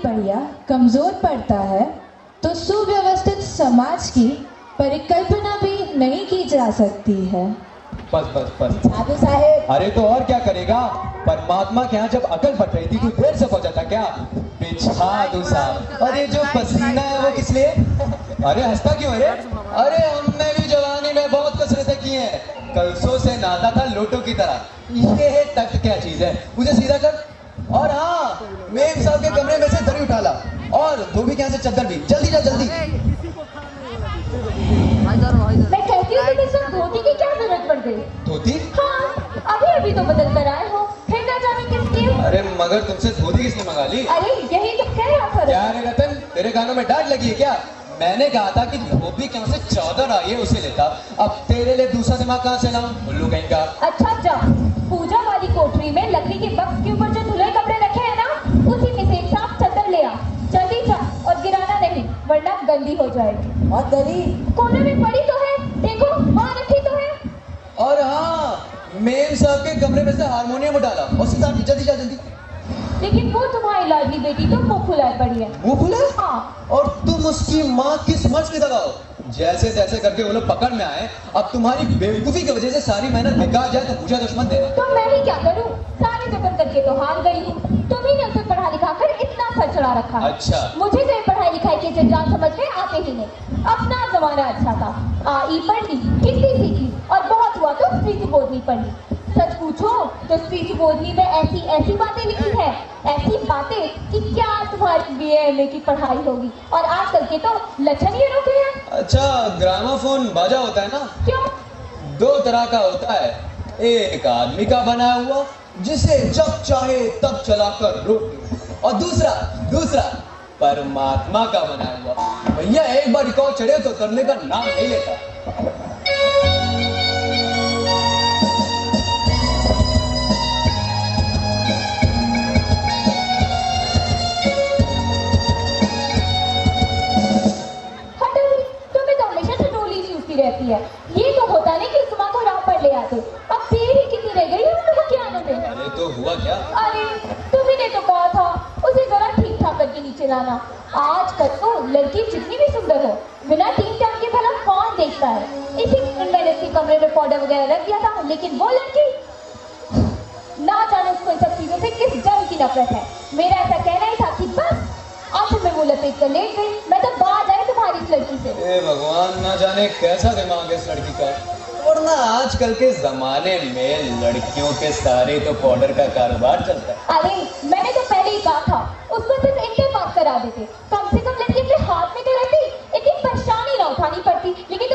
पहिया कमजोर पड़ता है तो सुव्यवस्थित समाज की परिकल्पना भी नहीं की जा सकती है। बस बस बस साधु साहेब, अरे तो और क्या करेगा, परमात्मा के यहाँ जब अकल फट रही थी तो देर से पहुंचा था क्या? साधु साहब, अरे जो पसीना है वो किस लिए? अरे हंसता क्यों? अरे हमने भी जवानी में बहुत कसरतें की हैं, कलसों से नहाता था लोटों की तरह। ये तख्त क्या चीज है, मुझे सीधा कर। और हाँ, मेम साहब के कमरे में से दरी उठा ला और धोबी के यहाँ से चद्दर भी, जल्दी जा जल्दी। मैं कहती हूँ तुम्हें सब धोती की क्या जरूरत पड़ गई? धोती? हाँ, अभी अभी तो बदल कर आए हो, फिर ना जाने किस लिए। अरे मगर तुमसे धोती किसने मंगा ली? अरे यही तो कह रहा था। क्या रे रतन, तेरे कानों में डांट लगी है क्या? मैंने कहा था कि धोबी कहाँ से चादर आई है उसे लेता, अब तेरे लिए दूसरा दिमाग कहाँ से लाऊं? उल्लू कहीं का। अच्छा जा, पूजा वाली कोठरी में लकड़ी के बक्स के ऊपर जो धुले कपड़े रखे हैं ना, उसी में से एक साफ चद्दर ले आ। जल्दी जा और गिराना नहीं, वरना गंदी हो जाएगी। और दरी कोने में पड़ी तो है, देखो वहाँ रखी तो है। और हाँ, मेम साहब के कमरे में से हारमोनियम उठाला और सीधा जल्दी जा जल्दी। लेकिन वो तुम्हारी लाडली बेटी तो मुँह फुलाए पड़ी है। मुँह फुलाए? हाँ। और तुम उसकी माँ किस मर्ज की दबाओ? जैसे तैसे करके वो लोग पकड़ में आए, अब तुम्हारी बेवकूफी की वजह से सारी मेहनत बेकार जाए तो मुझे दुश्मन देना। तो मैं ही क्या करूं? सारे जतन करके तो हार गई हूँ। तुम ही ने उसे पढ़ा लिखा कर इतना सर चढ़ा रखा। अच्छा। मुझे तो पढ़ाई लिखाई के जंजाल समझ में आते ही नहीं। अपना जमाना अच्छा था, आई पढ़ ली, हिंदी सीखी और बहुत हुआ तो स्मृति बोधनी पढ़ ली। सच पूछो तो स्मृति बोधनी में ऐसी ऐसी बातें लिखी है, ऐसी बातें कि क्या तुम्हारी BA की पढ़ाई होगी। और आजकल के तो लक्षण ही रुके हैं। अच्छा, ग्रामाफोन बाजा होता है ना? क्यों? दो तरह का होता है, एक आदमी का बनाया हुआ जिसे जब चाहे तब चलाकर रोक दो, और दूसरा परमात्मा का बनाया हुआ। भैया एक बार रिकॉर्ड चढ़े तो करने का नाम नहीं लेता। रहती है, ये तो होता नहीं कि सुमा को राह पर ले आते। अब देर ही कितनी रह गई है उन लोगों के आने में। अरे तो हुआ क्या? अरे तुम्ही ने तो कहा था उसे जरा ठीक ठाक करके नीचे लाना। आजकल तो लड़की जितनी भी सुंदर हो, बिना ठीक ठाक के भला कौन देखता है। इसी मैंने इसके कमरे में पाउडर वगैरह रख दिया था, लेकिन वो लड़की ना जाने उसको इन सब चीजों से किस जन्म की नफरत है। मेरा ऐसा कहना ही था कि बस आंखों में वो लपेट कर लेट गई। मैं तो बात आई तुम्हारी इस लड़की से। ए भगवान, ना जाने कैसा दिमाग है इस लड़की का। और ना आजकल के जमाने में लड़कियों के सारे तो पाउडर का कारोबार चलता है। अरे मैंने तो पहले ही कहा था उसको सिर्फ इंटर पास करा देते, कम से कम लड़की अपने हाथ में तो रहती, इतनी परेशानी ना उठानी पड़ती। लेकिन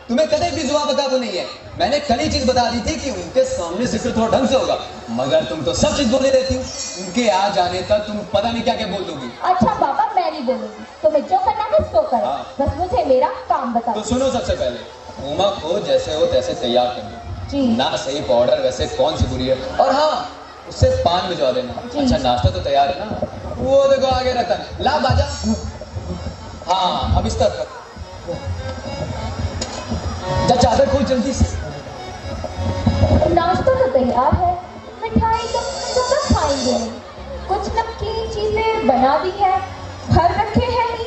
तुम्हें कदे भी जुआ बता तो नहीं है। मैंने कल ही चीज बता दी थी कि उनके सामने जिक्र थोड़ा ढंग से होगा, मगर तुम तो सब चीज बोले रहती हो। उनके आ जाने तक तुम पता नहीं क्या क्या बोल दोगी। अच्छा बाबा, मैं नहीं बोलूंगी, तुम्हें जो करना है सो करो। हाँ। बस मुझे मेरा काम बता। तो सुनो, सबसे पहले उमा को जैसे हो तैसे तैयार कर लो जी। ना सही पाउडर वैसे कौन सी बुरी है। और हाँ, उससे पान भिजवा देना। अच्छा नाश्ता तो तैयार है ना? वो देखो आगे रतन, ला बाजा। हाँ अब इस तरफ जा, चादर खोल जल्दी से। नाश्ता तो तैयार है, मिठाई तो ज्यादा खाएंगे नहीं। कुछ नमकीन चीजें बना दी है, घर रखे हैं ही,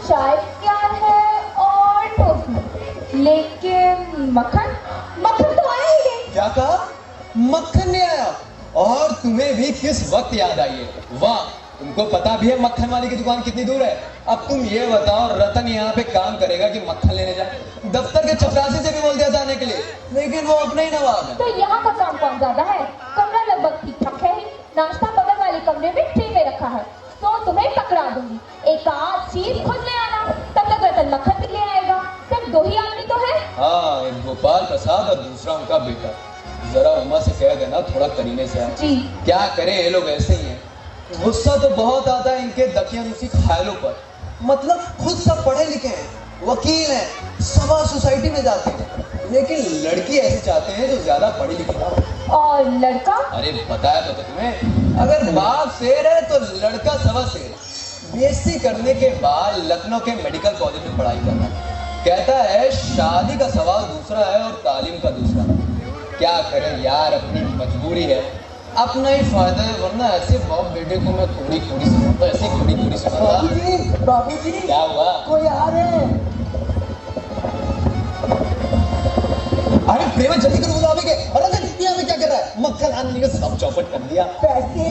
चाय तैयार है और टोस्ट। लेकिन मक्खन तो आया ही नहीं। क्या कहा? मक्खन नहीं आया? और तुम्हें भी किस वक्त याद आई है? वाह, तुमको पता भी है मक्खन वाली की दुकान कितनी दूर है? अब तुम ये बताओ, रतन यहाँ पे काम करेगा कि मक्खन लेने जाए? दफ्तर के चपरासी से भी बोल दिया था आने के लिए, लेकिन वो अपने ही नवाब है। तो यहाँ का काम कौन ज्यादा है? कमरा लगभग ठीक ठाक है ही, नाश्ता बगल वाले कमरे में ट्रे में रखा है, तो तुम्हें पकड़ा दूंगी। एक आध चीज खुद ले आना, तब तक रतन मक्खन भी ले आएगा। सिर्फ दो ही आदमी तो है। हाँ, एक गोपाल प्रसाद और दूसरा उनका बेटा। जरा उमा से कह देना थोड़ा करीने से आए। जी। क्या करें, ये लोग ऐसे ही हैं। गुस्सा तो बहुत आता है इनके दकियानुसी ख्यालों पर। मतलब खुद सब पढ़े लिखे हैं, वकील हैं, सभा सोसाइटी में जाते हैं, लेकिन लड़की ऐसे चाहते हैं जो ज्यादा पढ़ी लिखी ना हो। और लड़का? अरे बताया तो तुम्हें, अगर बाप शेर है तो लड़का सवा शेर। BSc करने के बाद लखनऊ के मेडिकल कॉलेज में पढ़ाई करना। कहता है शादी का सवाल दूसरा है और तालीम का दूसरा। क्या करें यार, अपनी मजबूरी है। अपना ही फायदा है, वरना ऐसे बाप बेटे को मैं थोड़ी थोड़ी सुनाता, ऐसे थोड़ी थोड़ी सुनाता। बाबूजी क्या हुआ? कोई आ रहे हैं। अरे प्रेमा जल्दी करो, बोलो अभी के। अरे दुनिया में क्या कर रहा है? मक्खन आने का सब चौपट कर दिया। पैसे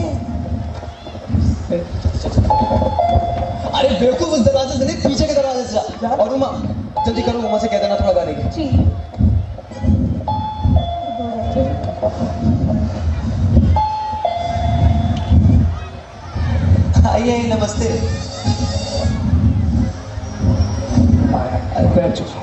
अरे बेवकूफ, उस दरवाजे से नहीं, पीछे के दरवाजे से जा। और उमा जल्दी करो, उमा से कह देना थोड़ा गाने की। जी आइए, नमस्ते। बैठ जाओ।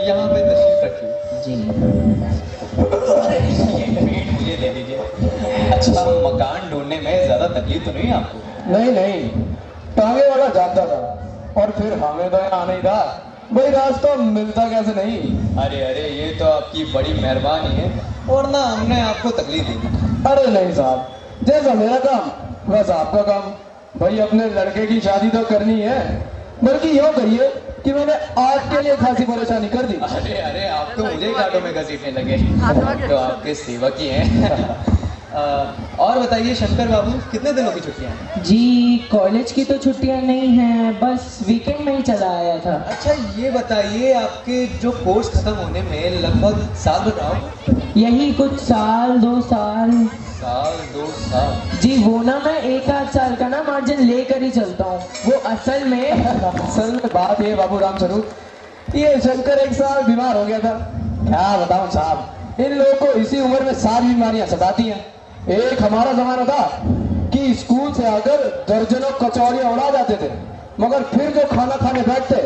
यहाँ पे तशरीफ रखिए। जी ये पेट मुझे दे दीजिए। अच्छा, मकान ढूंढने में ज्यादा तकलीफ तो नहीं है आपको? नहीं नहीं, टांगे वाला जानता था और फिर हमें तो यहाँ नहीं था भाई, रास्ता मिलता कैसे नहीं। अरे अरे, ये तो आपकी बड़ी मेहरबानी है, वरना हमने आपको तकलीफ दी थी। अरे नहीं साहब, जैसा मेरा काम वैसा आपका काम। भाई अपने लड़के की शादी तो करनी है, बल्कि यूँ कहिए कि मैंने आर्ट के लिए खासी परेशानी कर दी। अरे अरे, आप तो मुझे कांटों में घसीटने लगे, तो आपके सेवक ही हैं। और बताइए शंकर बाबू, कितने दिनों की छुट्टियां हैं? जी कॉलेज की तो छुट्टियां नहीं हैं, बस वीकेंड में ही चला आया था। अच्छा ये बताइए, आपके जो कोर्स खत्म होने में लगभग साल बताओ। यही कुछ साल 2 साल। साल 2 साल? जी वो ना मैं 1 आध साल का ना मार्जिन लेकर ही चलता हूँ। वो असल में बात ये बाबू राम स्वरूप, ये शंकर एक साल बीमार हो गया था। क्या बताऊं साहब, इन लोगों को इसी उम्र में सारी बीमारियां सताती हैं। एक हमारा जमाना था कि स्कूल से आकर दर्जनों कचौड़ियां उड़ा जाते थे, मगर फिर जो खाना खाने बैठते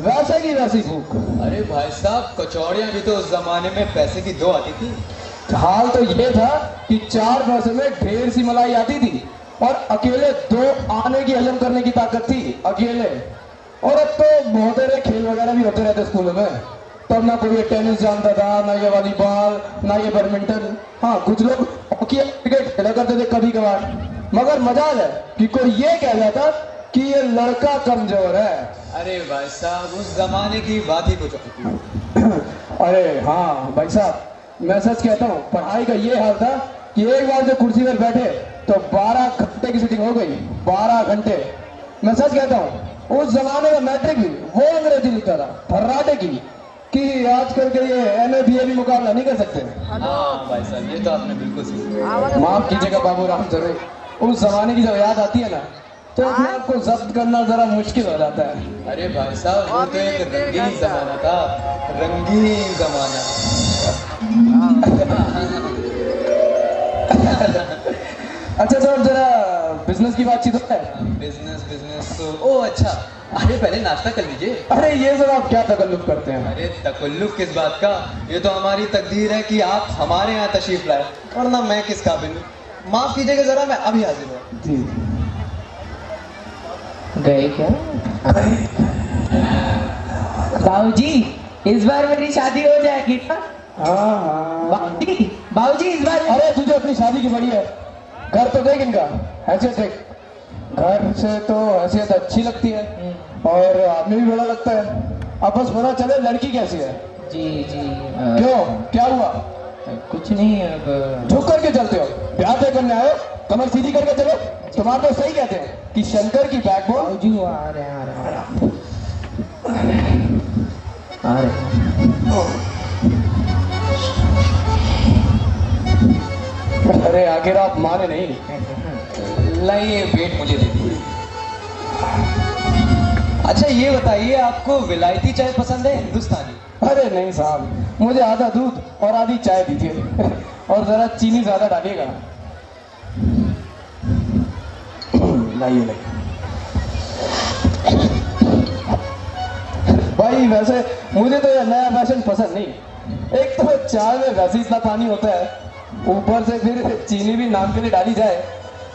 वैसे की वैसी भूख। अरे भाई साहब, कचौड़ियां भी तो उस जमाने में पैसे की 2 आती थी। हाल तो ये था कि 4 पैसे में ढेर सी मलाई आती थी और अकेले 2 आने की हजम करने की ताकत थी, अकेले। और अब तो बहुत सारे खेल वगैरह भी होते रहते स्कूलों में, तब ना कोई टेनिस जानता था, ना ये वॉलीबॉल, ना ये बैडमिंटन। हाँ कुछ लोग हॉकी क्रिकेट खेला करते थे कभी कभार, मगर मजाल है कि कोई ये कह जाता कि ये लड़का कमजोर है। अरे भाई साहब, उस जमाने की बात ही कुछ और थी। अरे हाँ भाई साहब, मैं सच कहता हूँ, पढ़ाई का ये हाल था कि एक बार जो कुर्सी पर बैठे तो 12 घंटे की सीटिंग हो गई। 12 घंटे। मैं सच कहता हूँ, उस जमाने में मैट्रिक भी वो अंग्रेजी लिखता था फर्राटे की, कि आजकल के ये MA BA भी मुकाबला नहीं कर सकते। हाँ भाई साहब, ये तो आपने बिल्कुल सही। माफ कीजिएगा बाबू राम जरूर, उस जमाने की जब याद आती है ना, तो अपने आप को जब्त करना जरा मुश्किल हो जाता है। अरे भाई साहब, वो तो एक रंगीन जमाना था, रंगीन जमाना। अच्छा सर, जरा बिजनेस की बातचीत होता है। बिजनेस बिजनेस तो ओ अच्छा, अरे पहले नाश्ता कर लीजिए। अरे ये सर आप क्या तकल्लुफ करते हैं। अरे तकल्लुफ किस बात का, ये तो हमारी तकदीर है कि आप हमारे यहाँ तशरीफ लाए, वरना मैं किस काबिल हूँ। माफ कीजिएगा जरा, मैं अभी हाजिर हूँ। जी गए क्या बाबूजी, इस बार मेरी शादी हो जाएगी ना? हाँ बाबूजी इस बार। अरे तुझे अपनी शादी की बड़ी है, घर तो देख इनका, हैसियत देख। घर से तो हैसियत अच्छी लगती है और आदमी भी बड़ा लगता है। अब बस पता चले लड़की कैसी है। जी जी क्यों, क्या हुआ? कुछ नहीं, अब झुक करके चलते हो, प्यार तय करने आए हो, कमर सीधी करके चलो। तुम्हारे तो सही कहते हैं कि शंकर की बैकबोन। बाबूजी वो आ रहे हैं, आ रहे हैं। अरे आखिर आप माने नहीं। लाइए, वेट मुझे दे दीजिए। अच्छा ये बताइए, आपको विलायती चाय पसंद है हिंदुस्तानी? अरे नहीं साहब, मुझे आधा दूध और आधी चाय दीजिए और जरा चीनी ज्यादा डालिएगा। लाइए लाइए। भाई वैसे मुझे तो यह नया फैशन पसंद नहीं। एक तो चाय में वैसे इतना पानी होता है, ऊपर से फिर चीनी भी नाम के लिए डाली जाए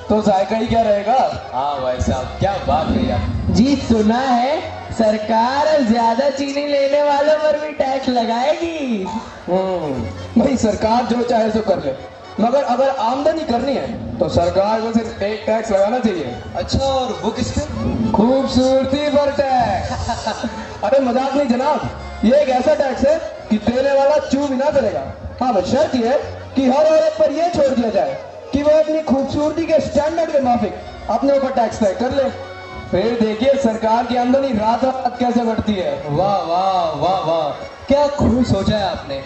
तो जायका ही क्या रहेगा। हाँ भाई साहब, क्या बात है यार। जी सुना है सरकार ज्यादा चीनी लेने वालों पर भी टैक्स लगाएगी। भाई सरकार जो चाहे सो कर ले, मगर अगर आमदनी करनी है तो सरकार को सिर्फ एक टैक्स लगाना चाहिए। अच्छा, और वो किस पे? खूबसूरती पर टैक्स। अरे मजाक नहीं जनाब, ये एक ऐसा टैक्स है कि देने वाला चू भी ना करेगा। हाँ बस शर्त ये है कि हर औरत पर यह छोड़ दिया जाए कि वो अपनी खूबसूरती के स्टैंडर्ड के माफिक अपने ऊपर टैक्स तय कर ले। फिर देखिए सरकार की आमदनी रातों रात कैसे बढ़ती है। वाह वाह वाह वाह, क्या खूब सोचा है आपने।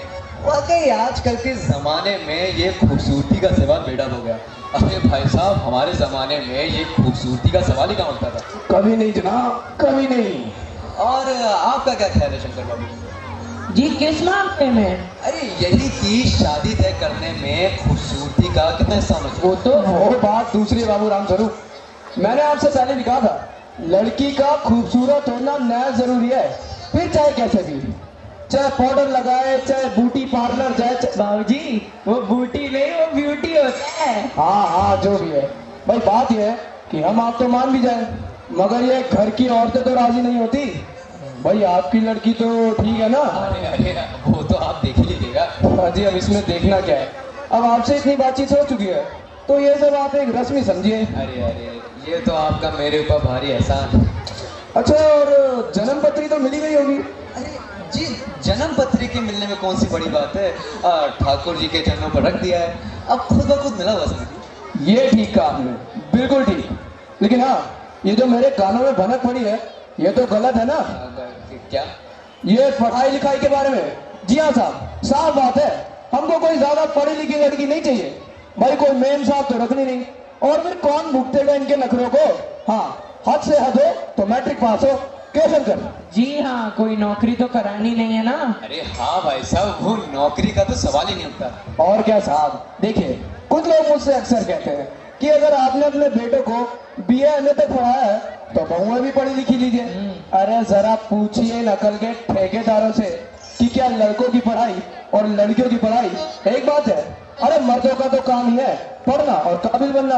वाकई आजकल के जमाने में ये खूबसूरती का सवाल बेड़ा हो गया। अरे भाई साहब, हमारे जमाने में ये खूबसूरती का सवाल ही कहाँ उठता था। कभी नहीं जनाब, कभी नहीं। और आपका क्या ख्याल है शंकर बाबू? जी किस मामले में? अरे यही कि शादी तय करने में खूबसूरती का कितना हिस्सा होना चाहिए? वो बात दूसरी बाबू राम स्वरूप, मैंने आपसे पहले भी कहा था, लड़की का खूबसूरत होना नया जरूरी है, फिर चाहे कैसे भी, चाहे पाउडर लगाए, चाहे ब्यूटी पार्लर जाए। बाबूजी वो बूटी नहीं, वो ब्यूटी होता है। हाँ जो भी है भाई, बात यह है कि हम आप तो मान भी जाए, मगर ये घर की औरतें तो राजी नहीं होती। भाई आपकी लड़की तो ठीक है ना? अरे वो तो आप देख ही लीजिएगा। हाँ जी, अब इसमें देखना क्या है, अब आपसे इतनी बातचीत हो चुकी है तो ये सब आप एक रस्मी समझिए। अरे अरे, ये तो आपका मेरे ऊपर भारी एहसान। अच्छा, और जन्म पत्री तो मिली गई होगी? अरे जी, जन्म पत्री के मिलने में कौन सी बड़ी बात है। ठाकुर जी के चरणों पर रख दिया है, अब खुद ब खुद मिला हुआ समझिए। ये ठीक कहा आपने, बिल्कुल ठीक। लेकिन हाँ, ये जो मेरे कानों में भनक पड़ी है ये तो गलत है ना? क्या? ये पढ़ाई लिखाई के बारे में। जी हाँ साहब, साफ बात है, हमको कोई ज्यादा पढ़ी लिखी लड़की नहीं चाहिए। भाई कोई मेम साहब तो रखनी नहीं, और फिर कौन भुगतेगा इनके नखरों को। हाँ, हद से हद हो तो मैट्रिक पास हो। क्यों शंकर? जी हाँ, कोई नौकरी तो करानी नहीं है ना। अरे हाँ भाई साहब, वो नौकरी का तो सवाल ही नहीं उठता। और क्या साहब, देखिए कुछ लोग मुझसे अक्सर कहते हैं कि अगर आपने अपने बेटे को BA MA तक पढ़ाया है तो बहुएं भी पढ़ी लिखी लीजिए। अरे जरा पूछिए नकल के ठेकेदारों से कि क्या लड़कों की पढ़ाई और लड़कियों की पढ़ाई एक बात है? अरे मर्दों का तो काम ही है पढ़ना और काबिल बनना।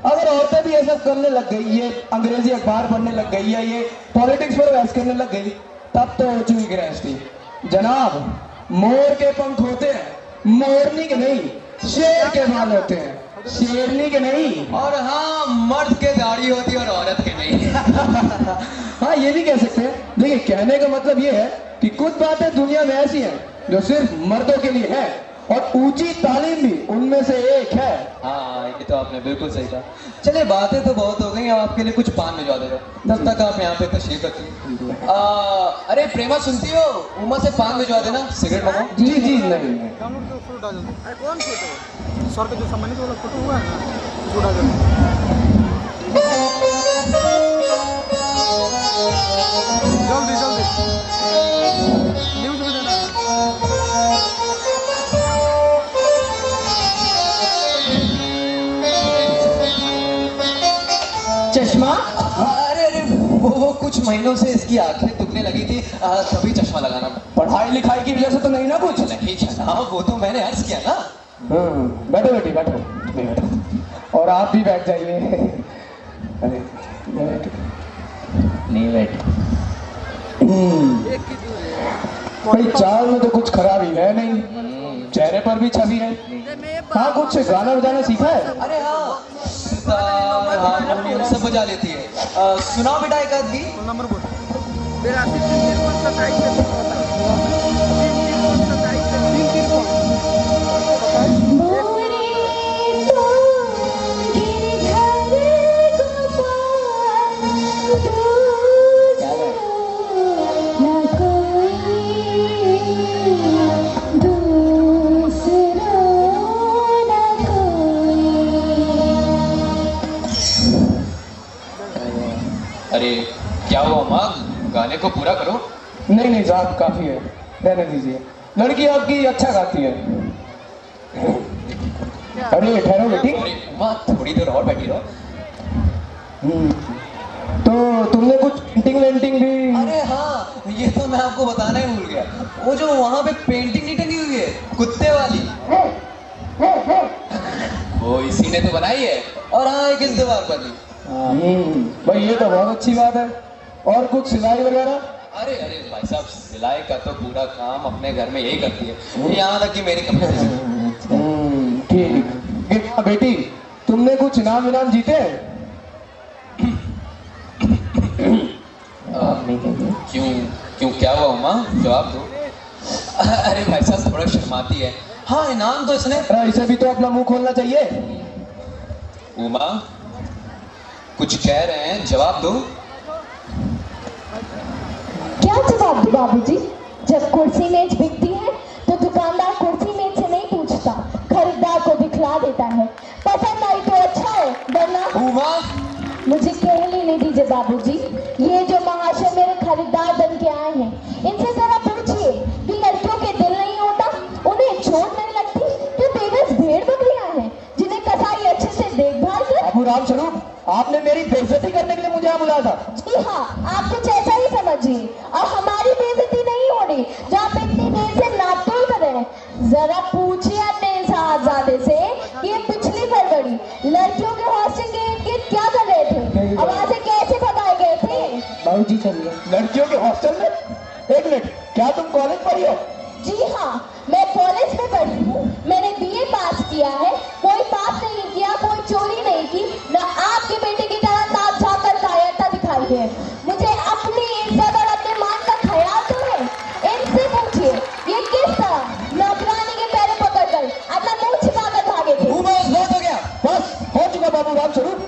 अगर औरतें भी ये सब करने लग गई, ये अंग्रेजी अखबार पढ़ने लग गई या ये पॉलिटिक्स पर बहस करने लग गई, तब तो हो चुकी गृहस्थी। जनाब, मोर के पंख होते हैं, मोरनी के नहीं, शेर के बाल होते हैं, शेरनी के नहीं। और हाँ, मर्द के दाढ़ी होती है और औरत के नहीं। हाँ, ये भी कह सकते हैं। देखिए, कहने का मतलब ये है कि कुछ बातें दुनिया में ऐसी हैं जो सिर्फ मर्दों के लिए है, और ऊंची तालीम भी उनमें से एक है। हाँ, ये तो आपने बिल्कुल सही कहा। चलिए, बातें तो बहुत हो गई, अब आपके लिए कुछ पान भिजवा देगा, तब तक आप यहाँ पे तशरीफ रखिए। अरे प्रेमा, सुनती हो? उमा से पान भिजवा देना, सिगरेट मंगाओ। जी नहीं। डाउनलोड करो, फोटो डाल दो। अरे कौन फोटो? सर का जो सम्मानित वाला फोटो हुआ है ना, वो डाल दो। जल्दी न्यूज में देना। चश्मा? अरे वो कुछ महीनों से इसकी आंखें दुखने लगी थी, तभी चश्मा लगाना। पढ़ाई लिखाई की वजह से तो नहीं ना कुछ? नहीं जनाब, वो तो मैंने अर्ज किया ना। बैठो बेटी, बैठो। और आप भी बैठ जाइए। अरे नहीं बैठे। भाई चाल में तो कुछ खराबी है नहीं, चेहरे पर भी छवि है। हाँ, कुछ गाना बजाना सीखा है? अरे हाँ, सितार, हारमोनियम सब बजा लेती है। सुनाओ बेटा एक आध गीत। नंबर बोल। 82 53 27 से 27 मोरे तो गिरधर गोपाल, ना कोई दूसरा, ना कोई। अरे क्या हुआ माँ, गाने को पूरा करो। नहीं साहब, काफी है, रहने दीजिए। लड़की आपकी अच्छा गाती है। अरे ठहरो बेटी। अरे माँ, थोड़ी देर और बैठी रहो। तो तुमने कुछ पेंटिंग वेंटिंग भी? अरे हाँ, ये तो मैं आपको बताना ही भूल गया। वो जो वहाँ पे पेंटिंग नहीं टंगी हुई है, कुत्ते वाली, वो इसी ने तो बनाई है। और हाँ, एक इस दीवार पर भी। भाई ये तो बहुत अच्छी बात है। और कुछ सिलाई वगैरह? अरे अरे भाई साहब, सिलाई का तो पूरा काम अपने घर में यही करती है, यहाँ तक कि मेरे कपड़े भी सिलती ठीक। हाँ बेटी, तुमने कुछ इनाम इनाम जीते हैं? क्यों क्यों क्या हुआ उमा, जवाब दो। अरे भाई साहब थोड़ा शर्माती है। हाँ इनाम तो इसने। अरे इसे भी तो अपना मुंह खोलना चाहिए। उमा कुछ कह रहे हैं, जवाब दो। क्या जवाब दूं बाबूजी? जब कुर्सी मेज बिकती है तो दुकानदार कुर्सी मेज से नहीं पूछता, खरीदार को दिखला देता है। पसंद आई तो अच्छा है, वरना उमा मुझे कह लेने दीजिए बाबूजी। ये जो महाशय मेरे खरीदार बन के आए हैं, इनसे जरा पूछिए कि लड़कियों के दिल नहीं होता, उन्हें चोट नहीं लगती, कि बेबस भेड़ बकरियां हैं जिन्हें कसाई अच्छे से देखभाल कर। बाबू रामस्वरूप, आपने मेरी बेइज्जती करने के लिए मुझे यहाँ बुलाया था। जी हाँ, आप कुछ ऐसा ही समझिए। और हमारी बेइज्जती नहीं हो रही जो आप इतनी देर से नापतोल कर रहे हैं। जरा पूछिए अपने साहबजादे से कि ये पिछली फरवरी लड़कियों के हॉस्टल के इर्द-गिर्द क्या कर रहे थे, आवाजें कैसे भगाए गए थे। बाबूजी चलिए। लड़कियों के हॉस्टल में? एक मिनट, क्या तुम कॉलेज पढ़ी हो? जी हाँ, मैं कॉलेज में पढ़ी हूँ। मैंने बीए पास किया है। कोई पाप नहीं किया, कोई चोरी नहीं की, न आपके बेटे की तरह नाक झाँक कर कायरता दिखाई है। मुझे अपनी इज्जत और अपने मान का ख्याल तो है। इनसे पूछिए ये किस तरह नौकरानी के पैरों पकड़कर अपना मुंह छिपाकर भागे थे। उमा बहुत हो गया। बस हो चुका बाबू रामस्वरूप,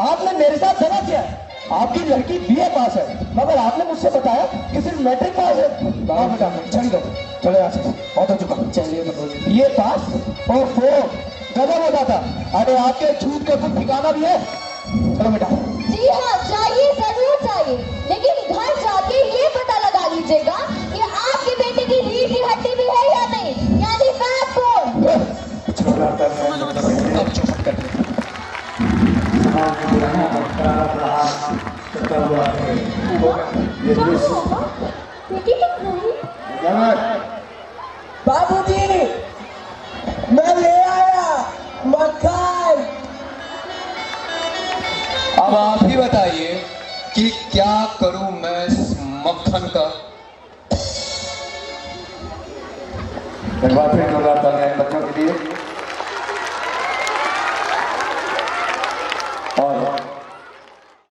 आपने मेरे साथ धोखा किया है। आपकी लड़की बीए पास है, मगर आपने मुझसे बताया कि सिर्फ मैट्रिक पास है। हाँ बेटा, छड़ी दो, चलो यहाँ से, बहुत हो चुका। चलिए बाबूजी। बीए पास? ओहो, गजब हो जाता। अरे आपके झूठ का कुछ ठिकाना भी है? चलो बेटा। जी हाँ, चाहिए, जरूर चाहिए, लेकिन घर जाके ये पता लगा लीजिएगा कि आपके बेटे की रीढ़ की हड्डी भी है या नहीं, यानी बैकबोन। अब चौपट कर दे। बेटी तुम नहीं? बाबूजी मैं ले आया मक्खन। अब आप ही बताइए कि क्या करूं मैं इस मक्खन का। एक बार फिर जोरदार तालियां बच्चों के लिए।